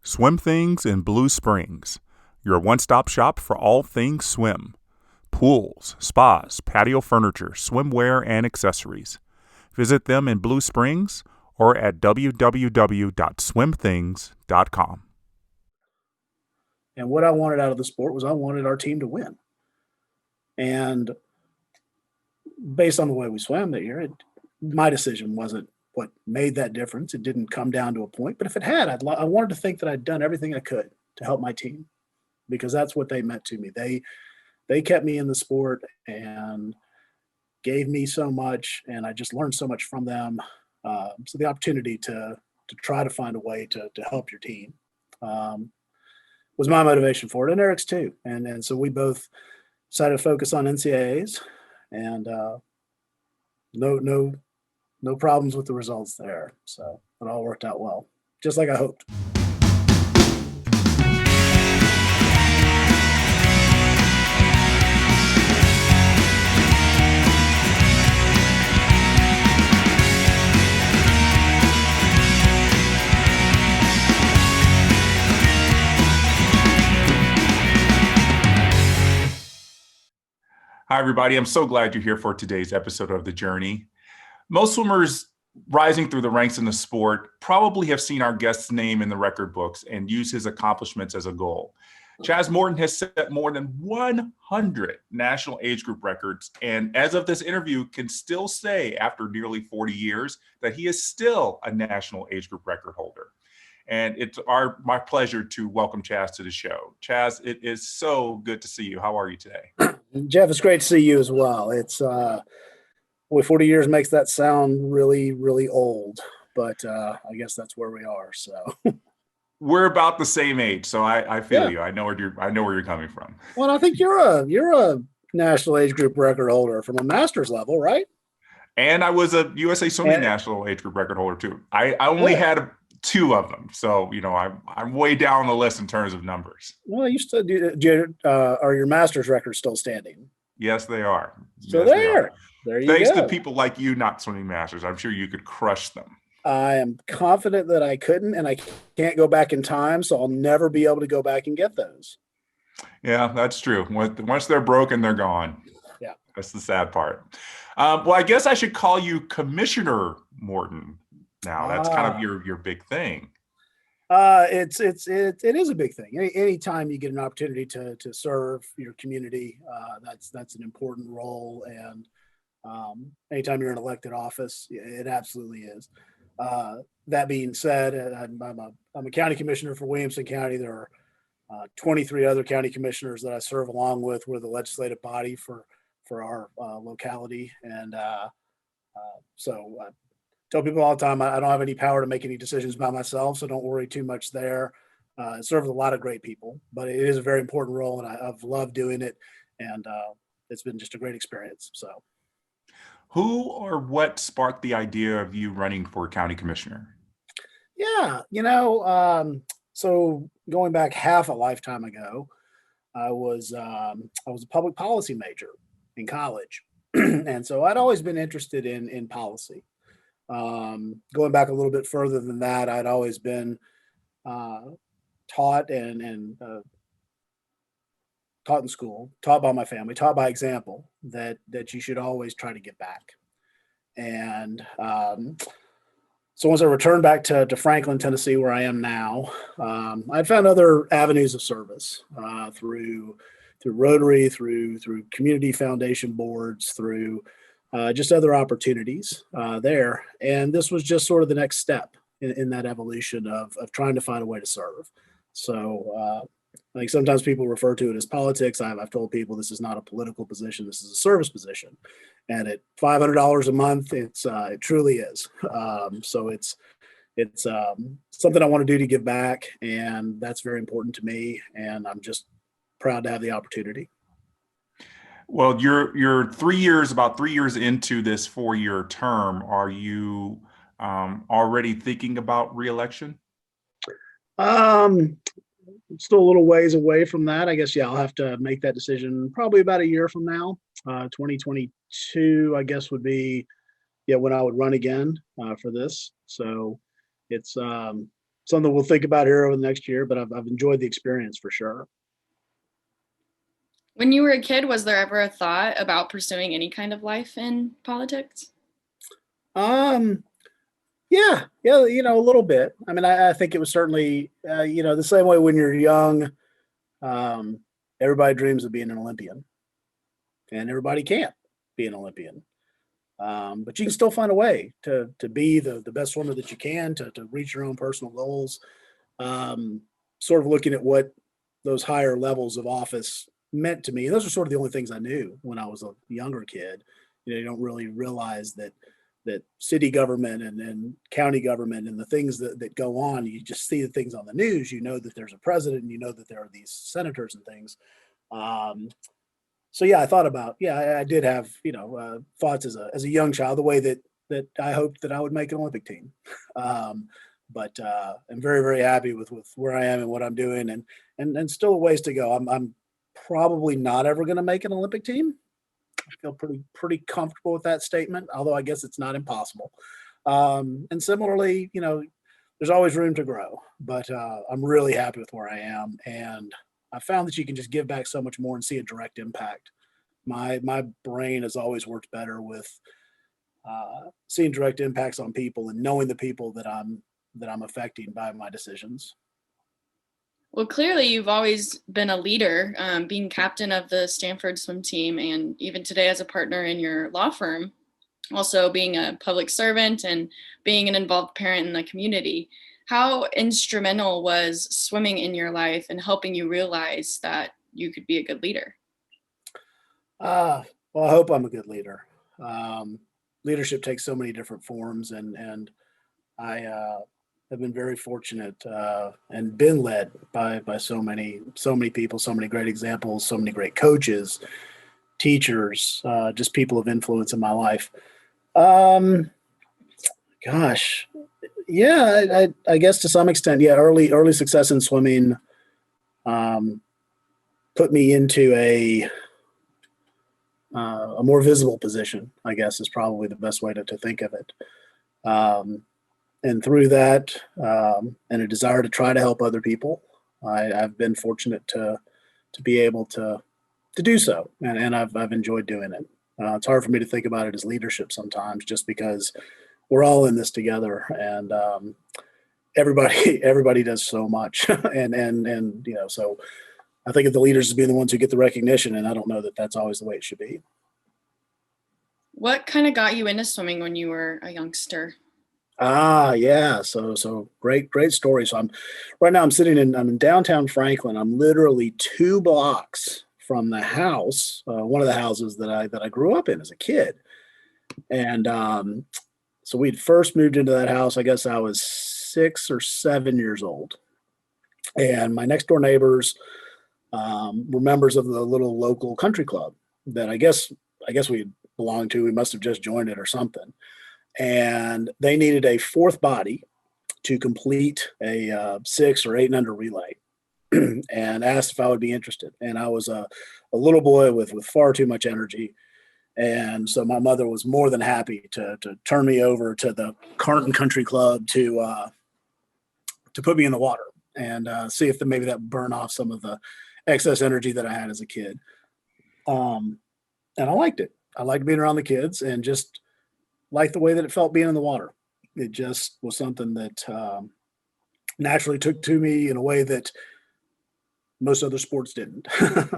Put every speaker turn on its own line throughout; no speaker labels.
Swim Things in Blue Springs, your one-stop shop for all things swim. Pools, spas, patio furniture, swimwear, and accessories. Visit them in Blue Springs or at www.swimthings.com.
And what I wanted out of the sport was I wanted our team to win. And based on the way we swam that year, my decision wasn't what made that difference. It didn't come down to a point. But if it had, I wanted to think that I'd done everything I could to help my team, because that's what they meant to me. They kept me in the sport and gave me so much, and I just learned so much from them. So the opportunity to try to find a way to help your team was my motivation for it, and Eric's too. And so we both decided to focus on NCAAs, and no problems with the results there. So it all worked out well, just like I hoped.
Hi, everybody. I'm so glad you're here for today's episode of The Journey. Most swimmers rising through the ranks in the sport probably have seen our guest's name in the record books and use his accomplishments as a goal. Chaz Morton has set more than 100 national age group records, and as of this interview, can still say after nearly 40 years that he is still a national age group record holder. And it's my pleasure to welcome Chaz to the show. Chaz, it is so good to see you. How are you today?
Jeff, it's great to see you as well. It's 40 years makes that sound really, really old, but I guess that's where we are. So
we're about the same age, so I feel you. I know where you're coming from.
Well, I think you're a national age group record holder from a master's level, right?
And I was a USA Swimming national age group record holder too. I only had 2 of them, so I'm way down the list in terms of numbers.
Well, you still are your master's records still standing?
Yes, they are.
So there you go.
Thanks to people like you not swimming masters, I'm sure you could crush them.
I am confident that I couldn't, and I can't go back in time, so I'll never be able to go back and get those.
Yeah, that's true. Once they're broken, they're gone.
Yeah,
that's the sad part. Well, I guess I should call you Commissioner Morton now. That's kind of your big thing.
It is a big thing. Anytime you get an opportunity to serve your community, that's an important role. And anytime you're in elected office, it absolutely is. That being said, I'm a county commissioner for Williamson County. There are 23 other county commissioners that I serve along with. We're the legislative body for our locality, and so I tell people all the time I don't have any power to make any decisions by myself, so don't worry too much there. I serve with a lot of great people, but it is a very important role, and I've loved doing it, and it's been just a great experience. So,
who or what sparked the idea of you running for county commissioner?
Yeah, so going back half a lifetime ago, I was a public policy major in college, and so I'd always been interested in policy. Going back a little bit further than that, I'd always been taught and taught in school, taught by my family, taught by example that you should always try to give back. And so once I returned back to Franklin, Tennessee, where I am now, I'd found other avenues of service through Rotary, through community foundation boards, through just other opportunities there. And this was just sort of the next step in that evolution of trying to find a way to serve. So I think sometimes people refer to it as politics. I've told people this is not a political position. This is a service position. And at $500 a month, it truly is. So it's something I want to do to give back. And that's very important to me. And I'm just proud to have the opportunity.
Well, you're about 3 years into this 4-year term. Are you already thinking about reelection?
Still a little ways away from that. I guess, I'll have to make that decision probably about a year from now. 2022, I guess, would be when I would run again for this. So it's something we'll think about here over the next year, but I've enjoyed the experience for sure.
When you were a kid, was there ever a thought about pursuing any kind of life in politics?
Um, yeah, a little bit. I mean, I think it was certainly, the same way when you're young, um, everybody dreams of being an Olympian, and everybody can't be an Olympian. But you can still find a way to be the best swimmer that you can, to reach your own personal goals. Um, Sort of looking at what those higher levels of office meant to me. And those are sort of the only things I knew when I was a younger kid. You don't really realize that city government and county government and the things that go on, you just see the things on the news. You know that there's a president, and you know that there are these senators and things. Um, so yeah, I thought about, I did have, thoughts as a young child, the way that I hoped that I would make an Olympic team. Um, but I'm very, very happy with where I am and what I'm doing, and still a ways to go. I'm probably not ever going to make an Olympic team. I feel pretty comfortable with that statement, although I guess it's not impossible. And similarly, there's always room to grow, but I'm really happy with where I am, and I found that you can just give back so much more and see a direct impact. My brain has always worked better with seeing direct impacts on people and knowing the people that I'm affecting by my decisions.
Well, clearly you've always been a leader, being captain of the Stanford swim team, and even today as a partner in your law firm, also being a public servant and being an involved parent in the community. How instrumental was swimming in your life and helping you realize that you could be a good leader?
Well, I hope I'm a good leader. Leadership takes so many different forms, and I have been very fortunate and been led by so many people, so many great examples, so many great coaches, teachers, just people of influence in my life. Um, Gosh, yeah, I guess to some extent, yeah. Early success in swimming um, put me into a more visible position, I guess, is probably the best way to think of it. Um, and through that, and a desire to try to help other people, I've been fortunate to be able to do so, and I've enjoyed doing it. It's hard for me to think about it as leadership sometimes, just because we're all in this together, and everybody does so much, and so I think of the leaders as being the ones who get the recognition, and I don't know that that's always the way it should be.
What kind of got you into swimming when you were a youngster?
Yeah. So great story. So I'm in downtown Franklin. I'm literally 2 blocks from the house, one of the houses that I grew up in as a kid. And so we'd first moved into that house, I guess I was 6 or 7 years old. And my next door neighbors were members of the little local country club that I guess we belonged to. We must have just joined it or something. And they needed a fourth body to complete a 6 or 8 under relay, and asked if I would be interested. And I was a little boy with far too much energy. And so my mother was more than happy to turn me over to the Carton Country Club to put me in the water and see if maybe that burn off some of the excess energy that I had as a kid. Um, and I liked it. I liked being around the kids, and just liked the way that it felt being in the water. It just was something that naturally took to me in a way that most other sports didn't.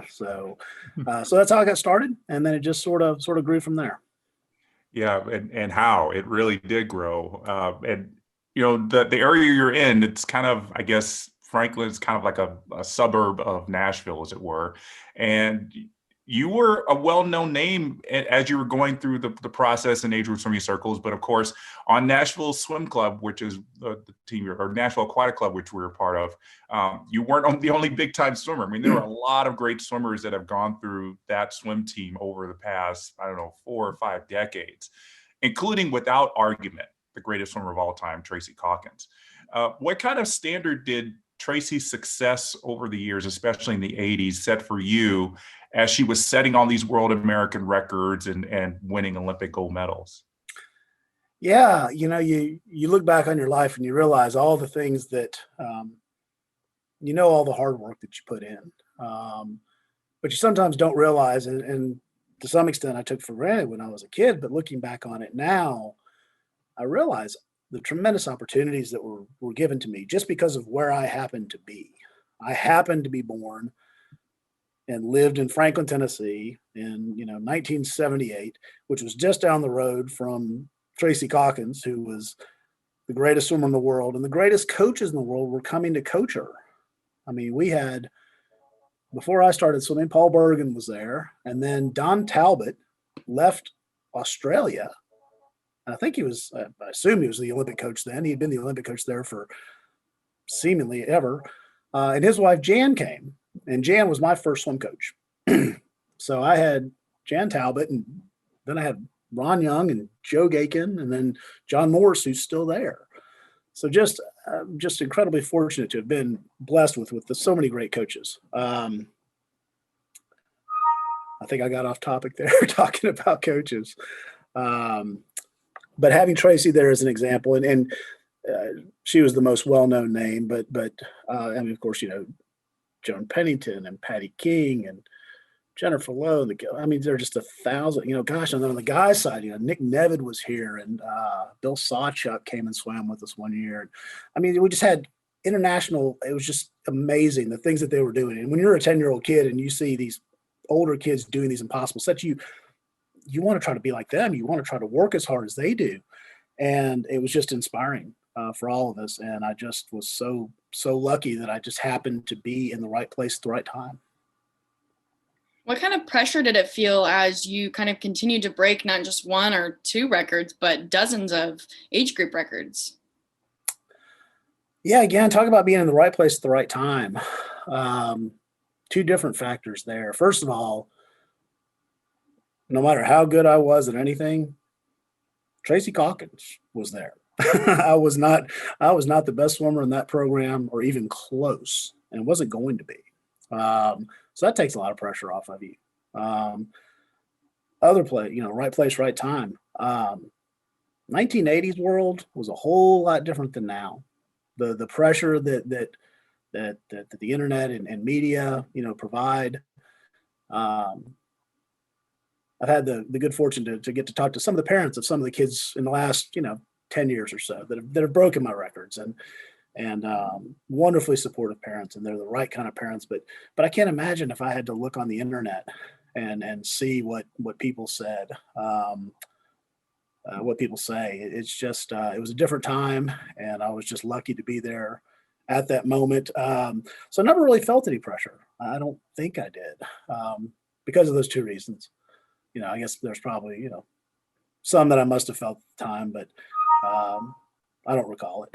So that's how I got started, and then it just sort of grew from there.
Yeah, and how it really did grow. And the area you're in, it's kind of, I guess, Franklin's kind of like a suburb of Nashville, as it were. And you were a well-known name as you were going through the process in age group swimming circles. But of course, on Nashville Swim Club, which is the team, or Nashville Aquatic Club, which we were part of, you weren't the only big-time swimmer. I mean, there are a lot of great swimmers that have gone through that swim team over the past, I don't know, 4 or 5 decades, including, without argument, the greatest swimmer of all time, Tracy Calkins. What kind of standard did Tracy's success over the years, especially in the 80s, set for you as she was setting all these world American records and winning Olympic gold medals?
Yeah, you look back on your life and you realize all the things that all the hard work that you put in, but you sometimes don't realize, and to some extent, I took for granted when I was a kid. But looking back on it now, I realize the tremendous opportunities that were given to me just because of where I happened to be. I happened to be born and lived in Franklin, Tennessee in 1978, which was just down the road from Tracy Calkins, who was the greatest swimmer in the world, and the greatest coaches in the world were coming to coach her. I mean, we had, before I started swimming, Paul Bergen was there, and then Don Talbot left Australia. And I think I assume he was the Olympic coach then. He had been the Olympic coach there for seemingly ever. And his wife, Jan, came, and Jan was my first swim coach. So I had Jan Talbot, and then I had Ron Young and Joe Gakin, and then John Morris, who's still there. So just incredibly fortunate to have been blessed with so many great coaches. I think I got off topic there talking about coaches. But having Tracy there as an example, and she was the most well-known name, but I mean, of course, Joan Pennington and Patty King and Jennifer Lowe. I mean, there are just 1,000, gosh, and then on the guys' side, Nick Nevid was here, and Bill Sawchuk came and swam with us one year. I mean, we just had international. It was just amazing, the things that they were doing. And when you're a 10-year-old kid and you see these older kids doing these impossible sets, you want to try to be like them. You want to try to work as hard as they do. And it was just inspiring for all of us. And I just was so lucky that I just happened to be in the right place at the right time.
What kind of pressure did it feel as you kind of continued to break not just one or two records, but dozens of age group records?
Yeah, again, talk about being in the right place at the right time. Two different factors there. First of all, no matter how good I was at anything, Tracy Calkins was there. I was not the best swimmer in that program, or even close, and wasn't going to be. So that takes a lot of pressure off of you. Other play, right place, right time. 1980s world was a whole lot different than now. The pressure that the internet and media, provide. I've had the good fortune to get to talk to some of the parents of some of the kids in the last, 10 years or so that have broken my records, and wonderfully supportive parents, and they're the right kind of parents. But I can't imagine if I had to look on the internet and see what people said, what people say. It's just it was a different time, and I was just lucky to be there at that moment. So I never really felt any pressure. I don't think I did, because of those two reasons. I guess there's probably, some that I must have felt at the time, but I don't recall it.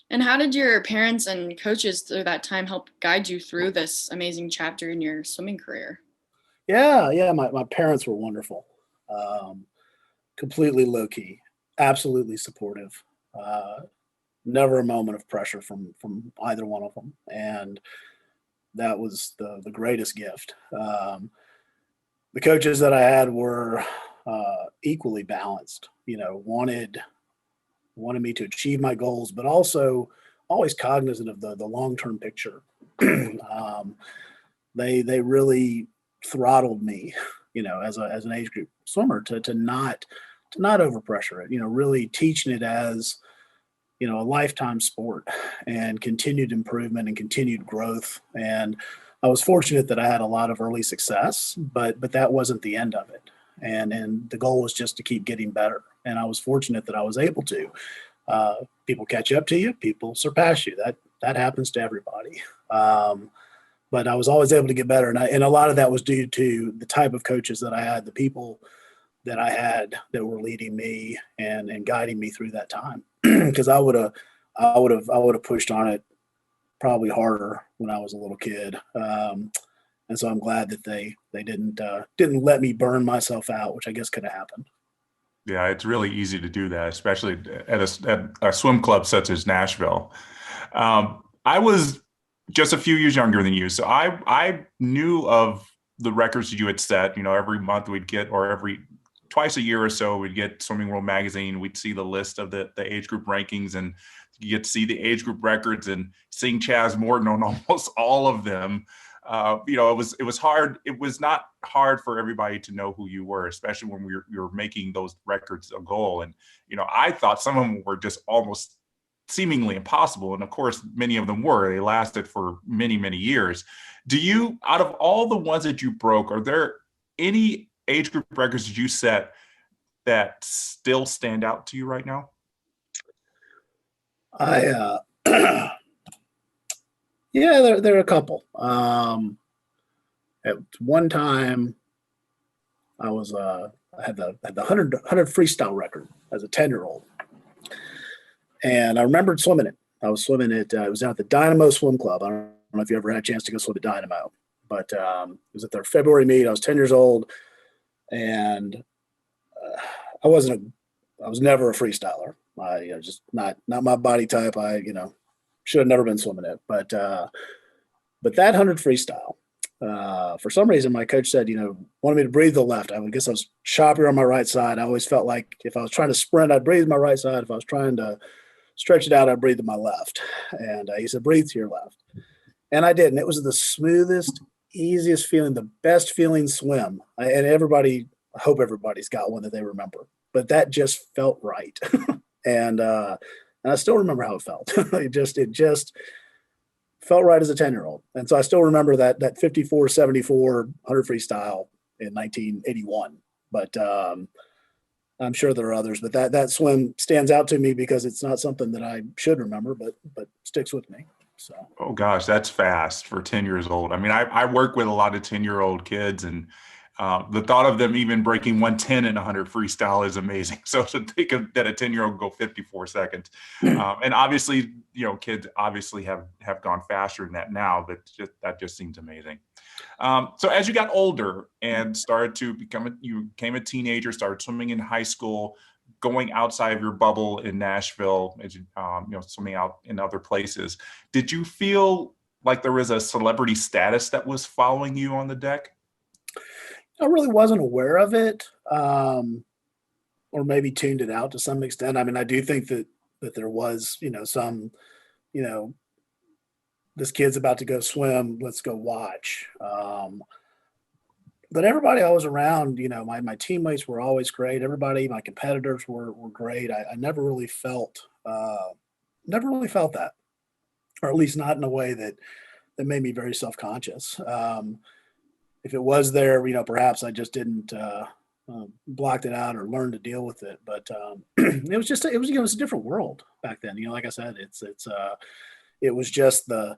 And how did your parents and coaches through that time help guide you through this amazing chapter in your swimming career?
Yeah. My parents were wonderful. Completely low key, absolutely supportive. Never a moment of pressure from either one of them. And that was the greatest gift. The coaches that I had were equally balanced, wanted me to achieve my goals, but also always cognizant of the long-term picture. They really throttled me, as an age group swimmer to not overpressure it, really teaching it as, a lifetime sport, and continued improvement and continued growth. And I was fortunate that I had a lot of early success, but that wasn't the end of it. And the goal was just to keep getting better. And I was fortunate that I was able to. People catch up to you, people surpass you. That happens to everybody. But I was always able to get better. And a lot of that was due to the type of coaches that I had, the people that I had that were leading me and guiding me through that time. Because I would have pushed on it probably harder when I was a little kid. And so I'm glad that they didn't let me burn myself out, which I guess could have happened.
Yeah, it's really easy to do that, especially at a swim club such as Nashville. I was just a few years younger than you, so I knew of the records that you had set. Every month we'd get, or every twice a year or so, we'd get Swimming World Magazine. We'd see the list of the age group rankings, and you get to see the age group records and seeing Chaz Morton on almost all of them. It was hard. It was not hard for everybody to know who you were, especially when you were making those records a goal. And, I thought some of them were just almost seemingly impossible. And of course, many of them were. They lasted for many, many years. Out of all the ones that you broke, are there any age group records that you set that still stand out to you right now?
Yeah, there are a couple. At one time, I had the 100 freestyle record as a 10-year-old, and I remembered swimming it. I was swimming it. It was out at the Dynamo Swim Club. I don't know if you ever had a chance to go swim at Dynamo, but it was at their February meet. I was 10 years old, and I was never a freestyler. Just not my body type. Should have never been swimming it. But that 100 freestyle, for some reason, my coach said, wanted me to breathe to the left. I guess I was choppier on my right side. I always felt like if I was trying to sprint, I'd breathe my right side. If I was trying to stretch it out, I'd breathe to my left. And he said, breathe to your left. And I did. And it was the smoothest, easiest feeling, the best feeling swim. And I hope everybody's got one that they remember. But that just felt right. And I still remember how it felt. It just felt right as a 10-year-old. And so I still remember that 54-74 100 freestyle in 1981. But I'm sure there are others. But that swim stands out to me because it's not something that I should remember, but sticks with me. So.
Oh gosh, that's fast for 10 years old. I mean, I work with a lot of 10-year-old kids, and the thought of them even breaking 110 in 100 freestyle is amazing. So to think of that a 10-year-old go 54 seconds. And obviously, kids obviously have gone faster than that now, but that just seems amazing. So as you got older and started to you became a teenager, started swimming in high school, going outside of your bubble in Nashville, as swimming out in other places, did you feel like there was a celebrity status that was following you on the deck?
I really wasn't aware of it, or maybe tuned it out to some extent. I mean, I do think that there was, some, this kid's about to go swim, let's go watch. But everybody I was around, my teammates were always great. Everybody, my competitors were great. I never really felt that, or at least not in a way that made me very self-conscious. If it was there, perhaps I just didn't blocked it out or learned to deal with it. But it was a different world back then. Like I said, it was just the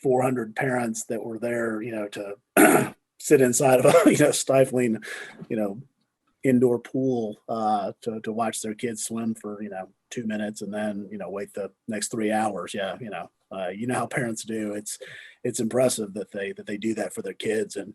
400 parents that were there, to sit inside of a stifling, indoor pool to watch their kids swim for 2 minutes and then wait the next 3 hours. Yeah, how parents do. It's impressive that they do that for their kids, and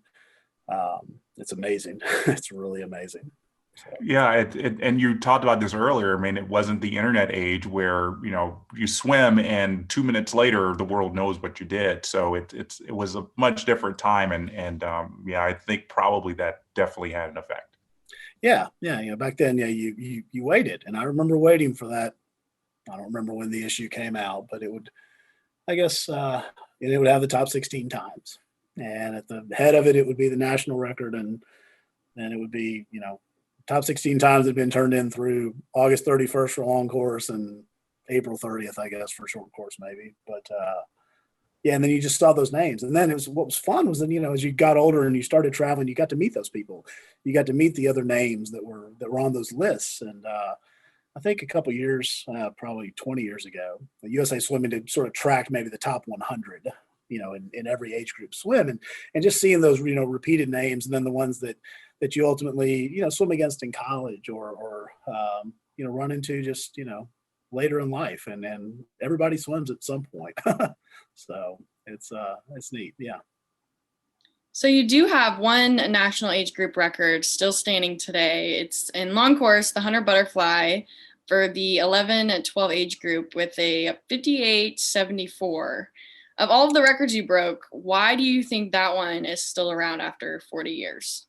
it's amazing. It's really amazing. So.
Yeah, and you talked about this earlier. I mean, it wasn't the internet age where you swim and 2 minutes later the world knows what you did. So it was a much different time, and I think probably that definitely had an effect.
Yeah. Back then, you waited, and I remember waiting for that. I don't remember when the issue came out, but it would, I guess, it would have the top 16 times, and at the head of it, it would be the national record, and then it would be top 16 times had been turned in through August 31st for long course and April 30th, I guess, for short course maybe. But and then you just saw those names. And then what was fun was then, as you got older and you started traveling, you got to meet those people. You got to meet the other names that were on those lists. And I think a couple years, probably 20 years ago, the USA Swimming did sort of track maybe the top 100, in every age group swim, and just seeing those, repeated names, and then the ones that you ultimately, swim against in college or run into just, later in life, and everybody swims at some point. So it's neat. Yeah.
So you do have one national age group record still standing today. It's in long course, the 100 butterfly for the 11 and 12 age group with a 58.74. Of all of the records you broke, why do you think that one is still around after 40 years?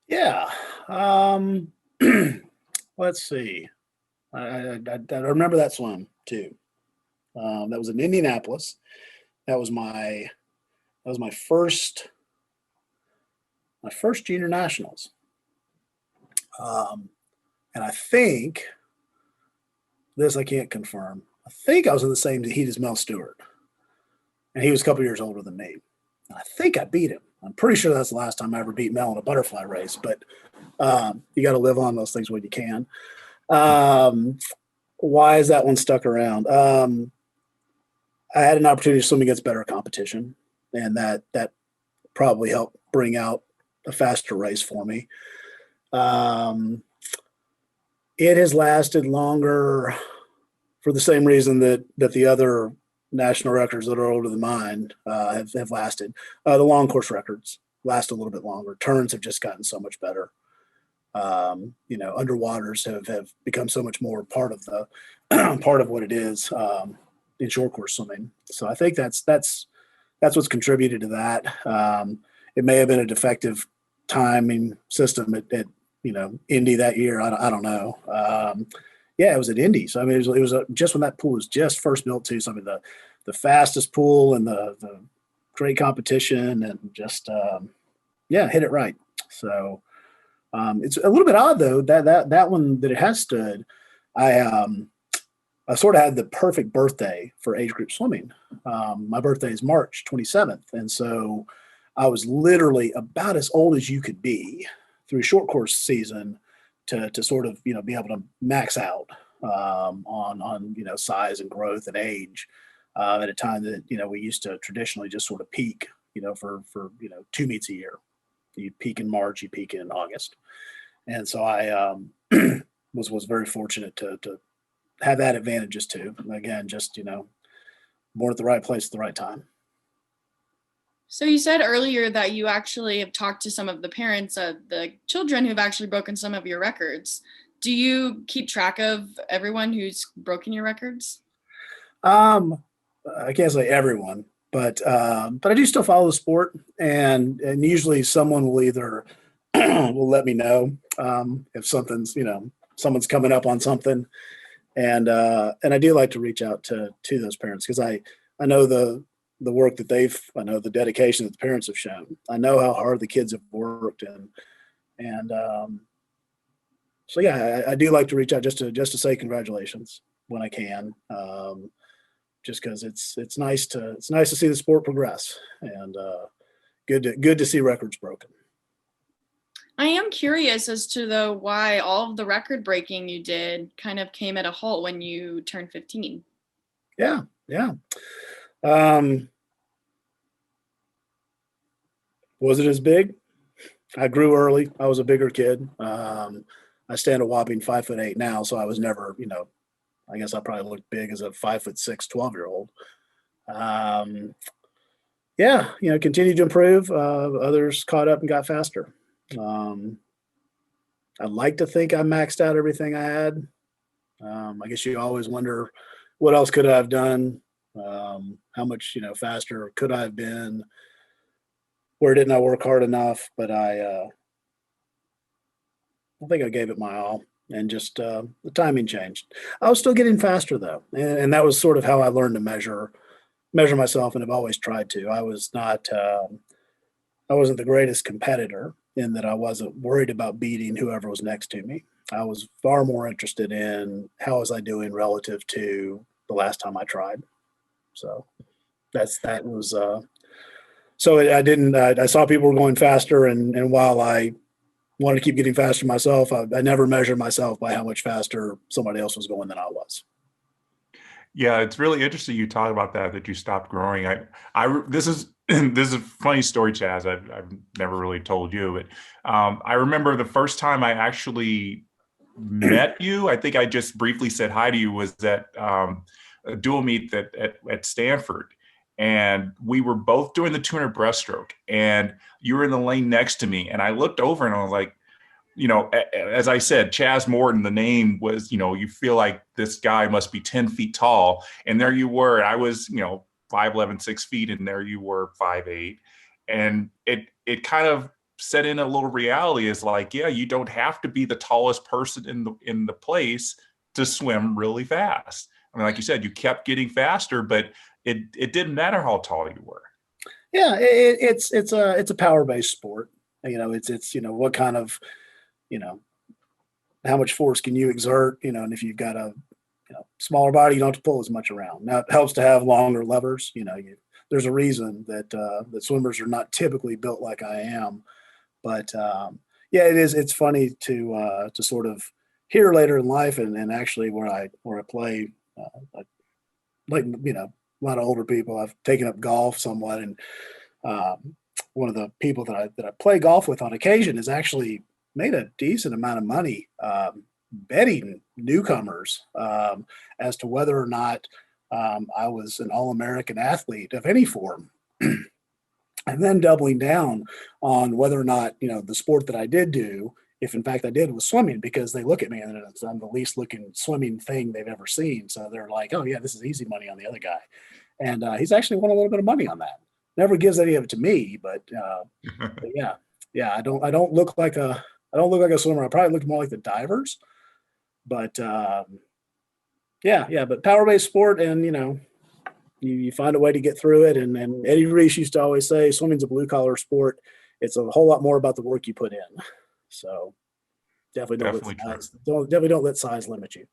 Yeah. Let's see. I remember that swim too. That was in Indianapolis. That was my first junior nationals. And I think this I can't confirm. I think I was in the same heat as Mel Stewart, and he was a couple years older than me. And I think I beat him. I'm pretty sure that's the last time I ever beat Mel in a butterfly race. But you got to live on those things when you can. Why is that one stuck around? I had an opportunity to swim against better competition, and that probably helped bring out a faster race for me. It has lasted longer for the same reason that the other national records that are older than mine have lasted. The long course records last a little bit longer. Turns have just gotten so much better. Underwaters have become so much more part of the part of what it is in short course swimming. So I think that's what's contributed to that. It may have been a defective timing system at Indy that year. I don't know. Yeah, it was at Indy. So I mean, it was just when that pool was just first built too. So I mean, the fastest pool and the great competition and just hit it right. So it's a little bit odd though that one that it has stood. I sort of had the perfect birthday for age group swimming. My birthday is March 27th, and so I was literally about as old as you could be through short course season to sort of be able to max out on size and growth and age at a time that we used to traditionally just sort of peak for 2 meets a year. You peak in March, you peak in August, and so I was very fortunate to have that advantages too. Again, just born at the right place at the right time.
So you said earlier that you actually have talked to some of the parents of the children who've actually broken some of your records. Do you keep track of everyone who's broken your records?
I can't say everyone, but I do still follow the sport, and usually someone will either will let me know if someone's coming up on something, and I do like to reach out to those parents because I know the work that I know the dedication that the parents have shown. I know how hard the kids have worked, and so yeah, I do like to reach out just to say congratulations when I can, just because it's nice to see the sport progress, and good to see records broken.
I am curious as to why all of the record breaking you did kind of came at a halt when you turned 15.
Yeah. Was it as big? I grew early. I was a bigger kid. I stand a whopping 5'8" now, so I was never, I guess I probably looked big as a 5'6", 12-year-old. Continued to improve. Others caught up and got faster. I'd like to think I maxed out everything I had. I guess you always wonder what else could I have done? How much, faster could I have been? Where didn't I work hard enough? But I think I gave it my all, and just the timing changed. I was still getting faster though, and that was sort of how I learned to measure myself, and have always tried to. I wasn't the greatest competitor in that I wasn't worried about beating whoever was next to me. I was far more interested in how was I doing relative to the last time I tried. So that was. So I saw people were going faster, and while I wanted to keep getting faster myself, I never measured myself by how much faster somebody else was going than I was.
Yeah, it's really interesting you talk about that you stopped growing. This is a funny story, Chaz. I've never really told you, but I remember the first time I actually met you. I think I just briefly said hi to you was at a dual meet at Stanford. And we were both doing the 200 breaststroke, and you were in the lane next to me. And I looked over and I was like, as I said, Chaz Morton, the name was, you feel like this guy must be 10 feet tall. And there you were. I was, 5'11", 6 feet, and there you were 5'8". And it kind of set in a little reality is like, yeah, you don't have to be the tallest person in the place to swim really fast. I mean, like you said, you kept getting faster, but it didn't matter how tall you were.
Yeah, it's a power-based sport. It's what kind of, how much force can you exert, and if you've got a smaller body, you don't have to pull as much around. Now it helps to have longer levers. There's a reason that that swimmers are not typically built like I am. But yeah, it's funny to sort of hear later in life, and actually where I play, like a lot of older people. I've taken up golf somewhat, and one of the people that I play golf with on occasion has actually made a decent amount of money betting newcomers as to whether or not I was an All-American athlete of any form. And then doubling down on whether or not, the sport that I did do, if in fact I did, was swimming, because they look at me and I'm the least looking swimming thing they've ever seen. So they're like, oh yeah, this is easy money on the other guy. And he's actually won a little bit of money on that. Never gives any of it to me, but yeah. I don't look like a swimmer. I probably look more like the divers, but but power-based sport, and you find a way to get through it. And Eddie Reese used to always say, swimming's a blue-collar sport. It's a whole lot more about the work you put in. So definitely don't let size limit you.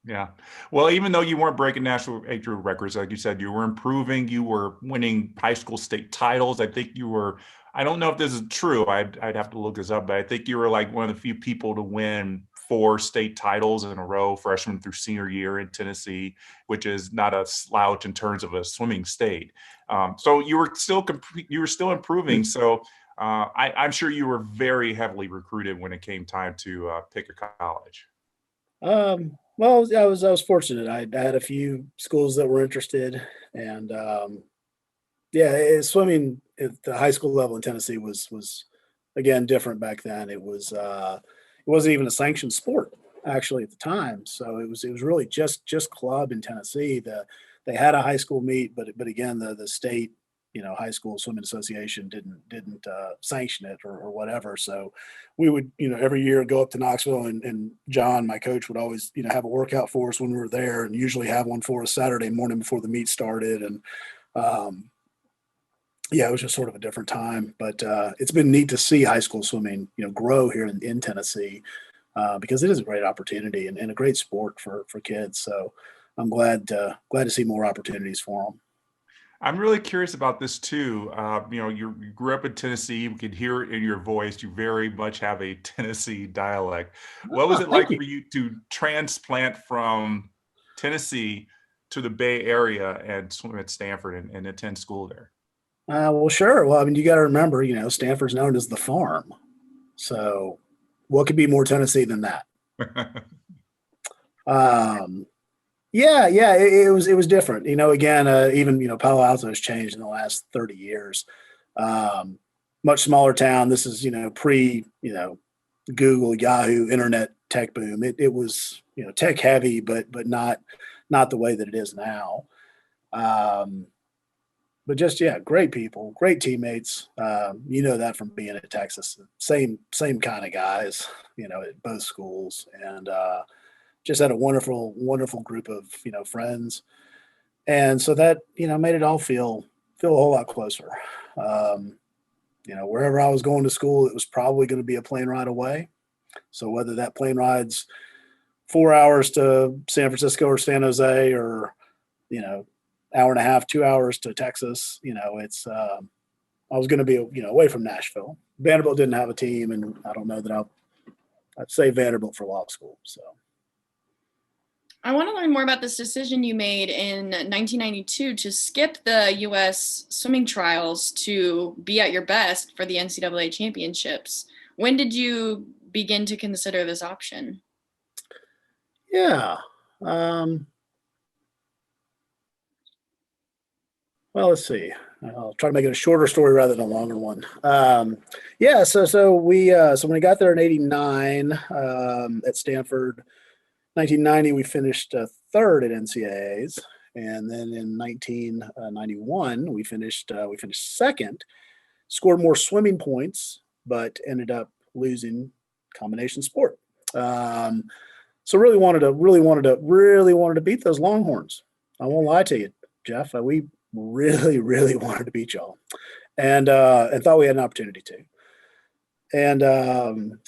Yeah. Well, even though you weren't breaking national age group records, like you said, you were improving, you were winning high school state titles. I think you were, I don't know if this is true, I'd have to look this up, but I think you were like one of the few people to win 4 state titles in a row, freshman through senior year in Tennessee, which is not a slouch in terms of a swimming state. So you were still improving. So I'm sure you were very heavily recruited when it came time to pick a college.
Well, I was fortunate. I had a few schools that were interested, and swimming at the high school level in Tennessee was again different back then. It wasn't even a sanctioned sport actually at the time, so it was really just club in Tennessee. They had a high school meet, but again the state high school swimming association didn't sanction it or whatever. So we would, every year go up to Knoxville, and John, my coach, would always, have a workout for us when we were there, and usually have one for us Saturday morning before the meet started. And it was just sort of a different time, but it's been neat to see high school swimming, grow here in Tennessee, because it is a great opportunity and a great sport for kids. So I'm glad to see more opportunities for them.
I'm really curious about this too. You grew up in Tennessee. We could hear it in your voice. You very much have a Tennessee dialect. What was it like for you to transplant from Tennessee to the Bay Area and swim at Stanford and attend school there?
Well, sure. Well, I mean, you got to remember, Stanford's known as the farm. So what could be more Tennessee than that? It was different. Again, even, Palo Alto has changed in the last 30 years. Much smaller town. This is, pre, Google, Yahoo, internet tech boom. It was, tech heavy, but not the way that it is now. But just, great people, great teammates. That from being at Texas, same kind of guys, at both schools. And, just had a wonderful, wonderful group of, friends. And so that, made it all feel a whole lot closer. Wherever I was going to school, it was probably going to be a plane ride away. So whether that plane ride's 4 hours to San Francisco or San Jose, or, hour and a half, 2 hours to Texas, it's, I was going to be, away from Nashville. Vanderbilt didn't have a team, and I don't know that I'd say Vanderbilt for law school. So.
I want to learn more about this decision you made in 1992 to skip the U.S. swimming trials to be at your best for the NCAA championships. When did you begin to consider this option?
Yeah. Well, let's see. I'll try to make it a shorter story rather than a longer one. So when I got there in '89 at Stanford, 1990 we finished third at NCAAs, and then in 1991 we finished second. Scored more swimming points but ended up losing combination sport. So really wanted to beat those Longhorns. I won't lie to you, Jeff. We really wanted to beat y'all, and thought we had an opportunity to. And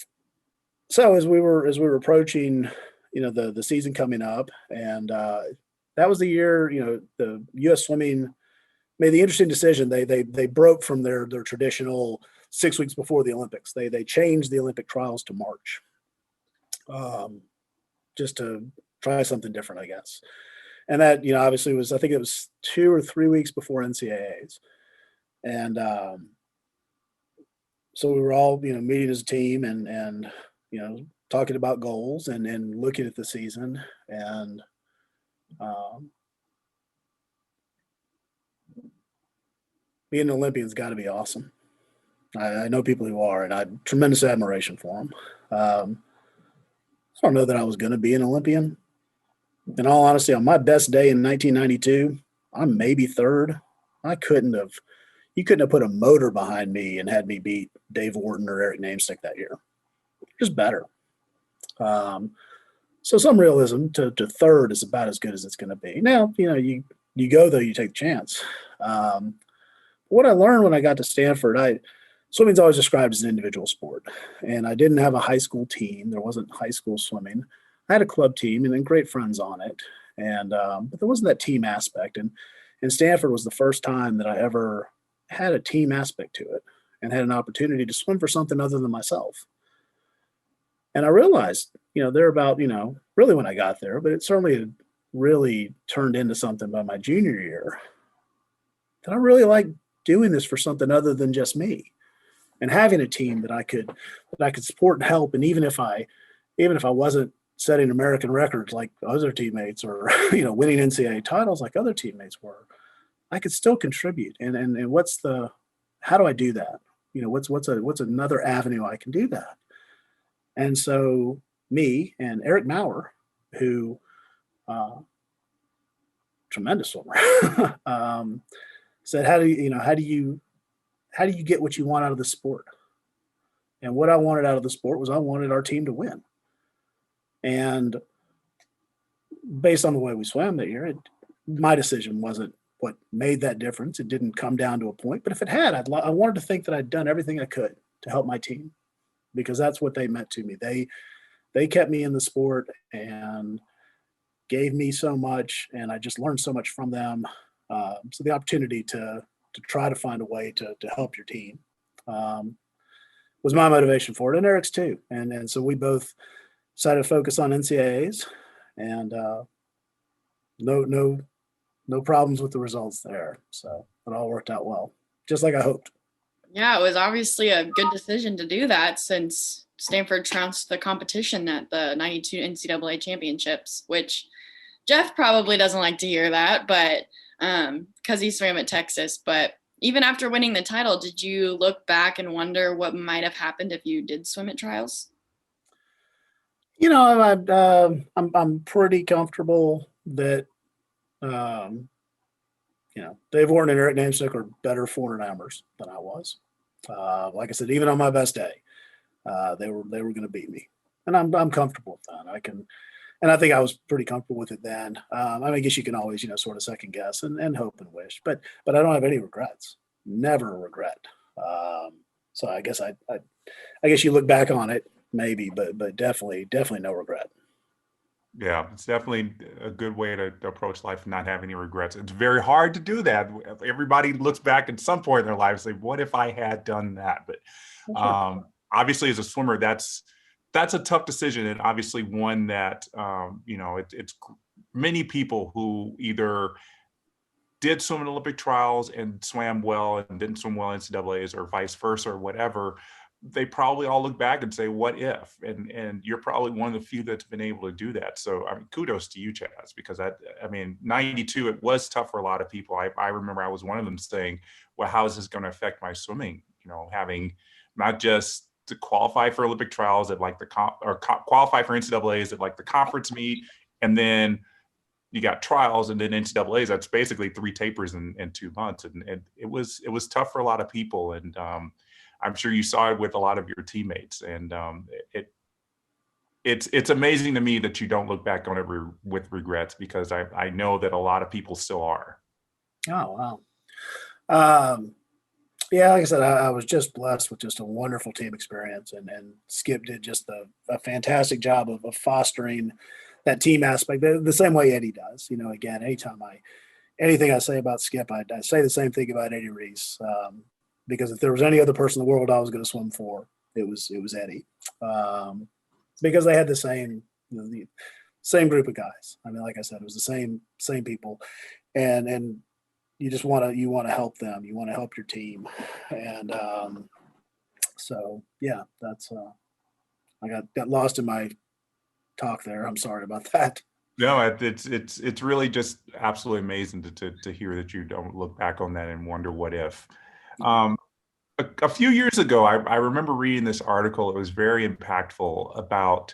so as we were approaching, the season coming up, and that was the year, the U.S. Swimming made the interesting decision. They broke from their traditional 6 weeks before the Olympics. They changed the Olympic trials to March, just to try something different, I guess. And that, obviously I think it was 2 or 3 weeks before NCAAs. And so we were all, meeting as a team and talking about goals and looking at the season. And being an Olympian's got to be awesome. I know people who are, and I have tremendous admiration for them. I don't know that I was going to be an Olympian. In all honesty, on my best day in 1992, I'm maybe third. You couldn't have put a motor behind me and had me beat Dave Morton or Eric Namestick that year. Just better. So some realism to third is about as good as it's going to be. Now, you go though, you take the chance. What I learned when I got to Stanford, swimming's always described as an individual sport, and I didn't have a high school team. There wasn't high school swimming. I had a club team and then great friends on it, and but there wasn't that team aspect. And Stanford was the first time that I ever had a team aspect to it and had an opportunity to swim for something other than myself. And I realized, they're about, really when I got there, but it certainly had really turned into something by my junior year, that I really like doing this for something other than just me, and having a team that I could support and help. And even if I wasn't setting American records like other teammates, or winning NCAA titles like other teammates were, I could still contribute. And how do I do that? What's another avenue I can do that? And so me and Eric Maurer, who tremendous swimmer, said, how do you get what you want out of the sport? And what I wanted out of the sport was I wanted our team to win. And based on the way we swam that year, my decision wasn't what made that difference. It didn't come down to a point, but if it had, I wanted to think that I'd done everything I could to help my team, because that's what they meant to me. They kept me in the sport and gave me so much, and I just learned so much from them. So the opportunity to try to find a way to help your team was my motivation for it, and Eric's too. And so we both decided to focus on NCAAs, and no problems with the results there. So it all worked out well, just like I hoped.
Yeah, it was obviously a good decision to do that, since Stanford trounced the competition at the 92 NCAA championships, which Jeff probably doesn't like to hear that, but because he swam at Texas. But even after winning the title, did you look back and wonder what might have happened if you did swim at trials?
I'm pretty comfortable that Dave Warren and Eric Namestick are better 400-timers than I was. Like I said, even on my best day, they were going to beat me, and I'm comfortable with that. And I think I was pretty comfortable with it then. I guess you can always sort of second guess and hope and wish, but I don't have any regrets. Never a regret. So I guess I guess you look back on it maybe, but definitely no regret.
Yeah, it's definitely a good way to approach life and not have any regrets. It's very hard to do that. Everybody looks back at some point in their life and say, what if I had done that? But obviously as a swimmer, that's a tough decision, and obviously one that, it's many people who either did swim in Olympic trials and swam well and didn't swim well in NCAAs, or vice versa, or whatever. They probably all look back and say, what if? And you're probably one of the few that's been able to do that. So kudos to you, Chaz, because 92, it was tough for a lot of people. I remember I was one of them saying, well, how is this going to affect my swimming? Having not just to qualify for Olympic trials at like qualify for NCAAs at like the conference meet, and then you got trials, and then NCAAs, that's basically 3 tapers in 2 months. And it was tough for a lot of people. And I'm sure you saw it with a lot of your teammates, and it's amazing to me that you don't look back on it with regrets, because I know that a lot of people still are.
Oh, wow. Yeah, like I said, I was just blessed with just a wonderful team experience, and Skip did just a fantastic job of fostering that team aspect the same way Eddie does. Again, anything I say about Skip, I say the same thing about Eddie Reese, because if there was any other person in the world I was going to swim for, it was Eddie, because they had the same group of guys. I mean, like I said, it was the same people, and you just want to help them. You want to help your team. And so, yeah, that's I got lost in my talk there. I'm sorry about that.
No, it's really just absolutely amazing to hear that you don't look back on that and wonder what if. A few years ago, I remember reading this article. It was very impactful about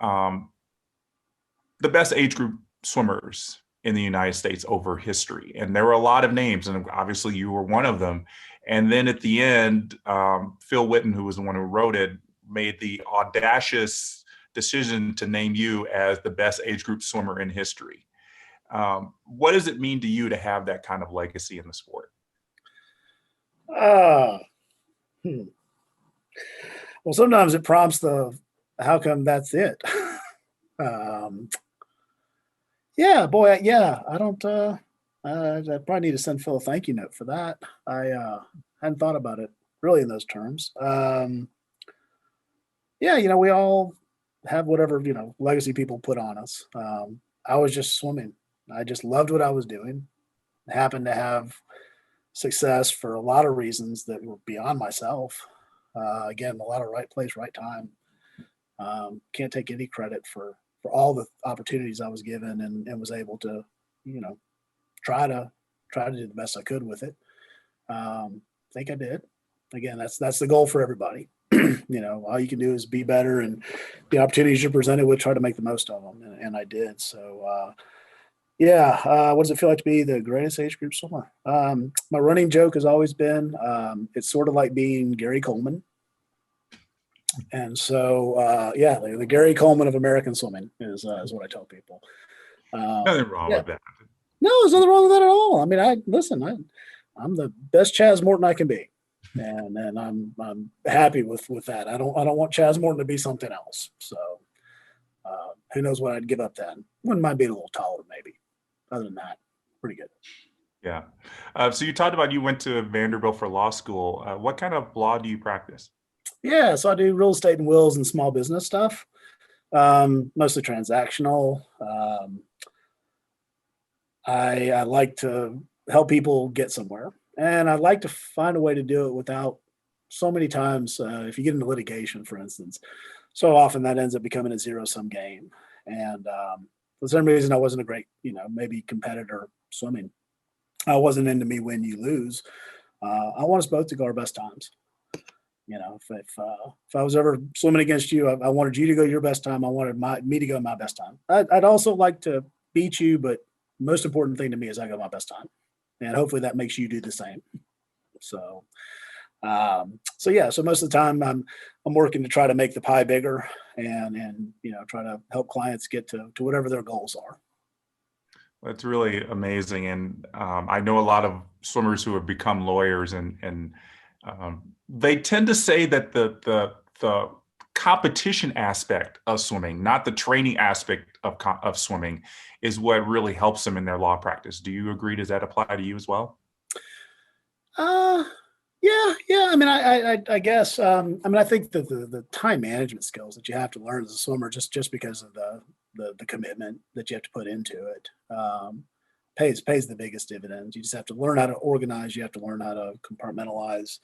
the best age group swimmers in the United States over history. And there were a lot of names, and obviously you were one of them. And then at the end, Phil Witten, who was the one who wrote it, made the audacious decision to name you as the best age group swimmer in history. What does it mean to you to have that kind of legacy in the sport?
Well, sometimes it prompts how come that's it? Yeah, boy, yeah, I don't, I probably need to send Phil a thank you note for that. I hadn't thought about it really in those terms. Yeah, we all have whatever, legacy people put on us. I was just swimming. I just loved what I was doing. Happened to have success for a lot of reasons that were beyond myself. Again, a lot of right place, right time. Can't take any credit for all the opportunities I was given, and was able to, try to do the best I could with it. I think I did. Again, that's the goal for everybody. All you can do is be better, and the opportunities you're presented with, try to make the most of them. And I did. So, yeah. What does it feel like to be the greatest age group swimmer? My running joke has always been, it's sort of like being Gary Coleman. And so, yeah, the Gary Coleman of American swimming is what I tell people.
Nothing wrong with that.
No, there's nothing wrong with that at all. I mean, I'm the best Chaz Morton I can be, and I'm happy with that. I don't want Chaz Morton to be something else. So, who knows what I'd give up then? Wouldn't mind being a little taller, maybe. Other than that, pretty good.
Yeah. So you talked about you went to Vanderbilt for law school. What kind of law do you practice?
Yeah, so I do real estate and wills and small business stuff, mostly transactional. I like to help people get somewhere, and I like to find a way to do it without so many times. If you get into litigation, for instance, so often that ends up becoming a zero-sum game. And for some reason, I wasn't a great, maybe competitor swimming. I wasn't into me win, you lose. I want us both to go our best times. If I was ever swimming against you, I wanted you to go your best time. I wanted me to go my best time. I'd also like to beat you, but most important thing to me is I go my best time, and hopefully that makes you do the same. So, yeah. So most of the time, I'm working to try to make the pie bigger, and try to help clients get to whatever their goals are.
That's really amazing, and I know a lot of swimmers who have become lawyers, and they tend to say that the competition aspect of swimming, not the training aspect of swimming, is what really helps them in their law practice. Do you agree? Does that apply to you as well?
Yeah. I mean, I guess. I mean, I think that the time management skills that you have to learn as a swimmer, just because of the commitment that you have to put into it, pays the biggest dividends. You just have to learn how to organize. You have to learn how to compartmentalize.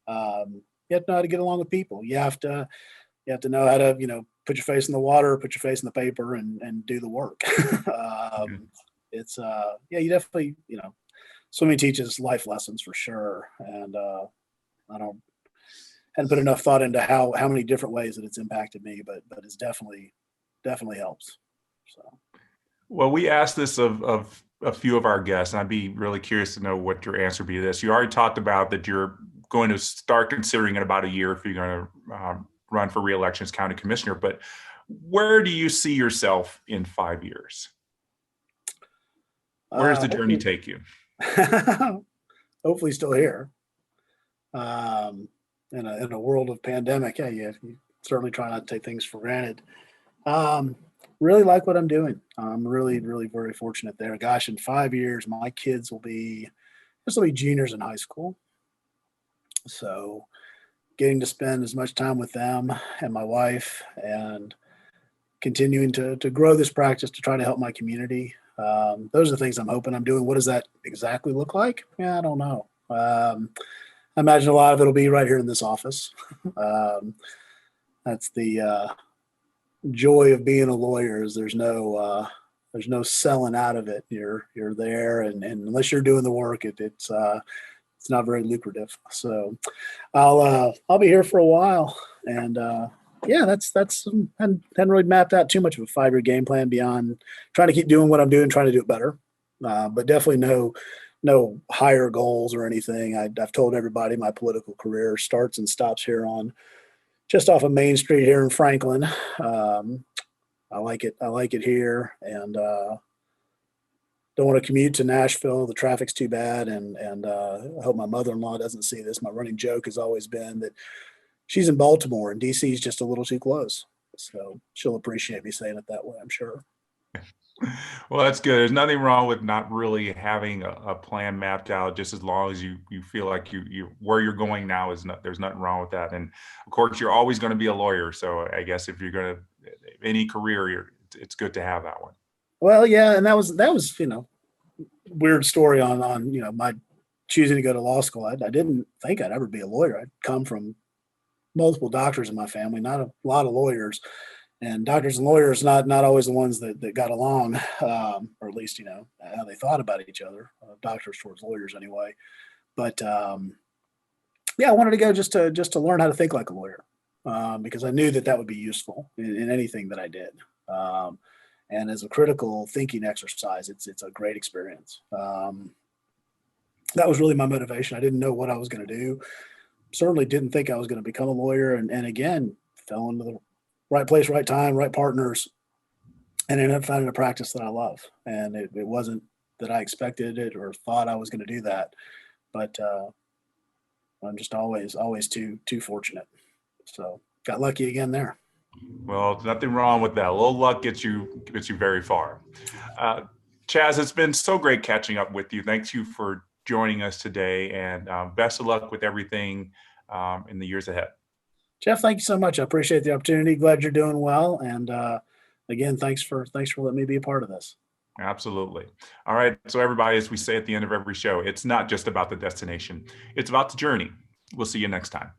You have to know how to get along with people. You have to know how to, put your face in the water, put your face in the paper, and do the work. It's yeah, you definitely, swimming teaches life lessons for sure. And I hadn't put enough thought into how many different ways that it's impacted me, but it's definitely helps. So,
well, we asked this of a few of our guests, and I'd be really curious to know what your answer would be to this. You already talked about that you're going to start considering in about a year if you're going to run for re-election as county commissioner. But where do you see yourself in 5 years? Where does the journey take you?
Hopefully still here. In a world of pandemic, yeah, you certainly try not to take things for granted. Really like what I'm doing. I'm really, really very fortunate there. Gosh, in 5 years, my kids will be juniors in high school. So getting to spend as much time with them and my wife and continuing to grow this practice to try to help my community. Those are the things I'm hoping I'm doing. What does that exactly look like? Yeah, I don't know. I imagine a lot of it'll be right here in this office. That's the joy of being a lawyer is there's no selling out of it. You're there, and unless you're doing the work, it's not very lucrative. So I'll be here for a while, and yeah, that's hadn't really mapped out too much of a 5-year game plan beyond trying to keep doing what I'm doing, trying to do it better, but definitely no higher goals or anything. I've told everybody my political career starts and stops here on just off of Main Street here in Franklin. I like it here, and don't want to commute to Nashville. The traffic's too bad, and I hope my mother-in-law doesn't see this. My running joke has always been that she's in Baltimore and DC is just a little too close. So she'll appreciate me saying it that way, I'm sure.
Well, that's good. There's nothing wrong with not really having a plan mapped out, just as long as you feel like you where you're going now there's nothing wrong with that. And of course, you're always going to be a lawyer. So I guess if you're going to any career, it's good to have that one.
Well, yeah, and that was weird story on my choosing to go to law school. I didn't think I'd ever be a lawyer. I'd come from multiple doctors in my family, not a lot of lawyers. And doctors and lawyers not always the ones that got along, or at least how they thought about each other. Doctors towards lawyers, anyway. But yeah, I wanted to go just to learn how to think like a lawyer, because I knew that would be useful in anything that I did. And as a critical thinking exercise, it's a great experience. That was really my motivation. I didn't know what I was going to do. Certainly didn't think I was going to become a lawyer, and again fell into the right place, right time, right partners, and ended up finding a practice that I love. And it wasn't that I expected it or thought I was going to do that, but I'm just always too fortunate. So got lucky again there.
Well, nothing wrong with that. A little luck gets you very far. Chaz, it's been so great catching up with you. Thank you for joining us today, and best of luck with everything in the years ahead.
Jeff, thank you so much. I appreciate the opportunity. Glad you're doing well. And again, thanks for letting me be a part of this.
Absolutely. All right. So everybody, as we say at the end of every show, it's not just about the destination. It's about the journey. We'll see you next time.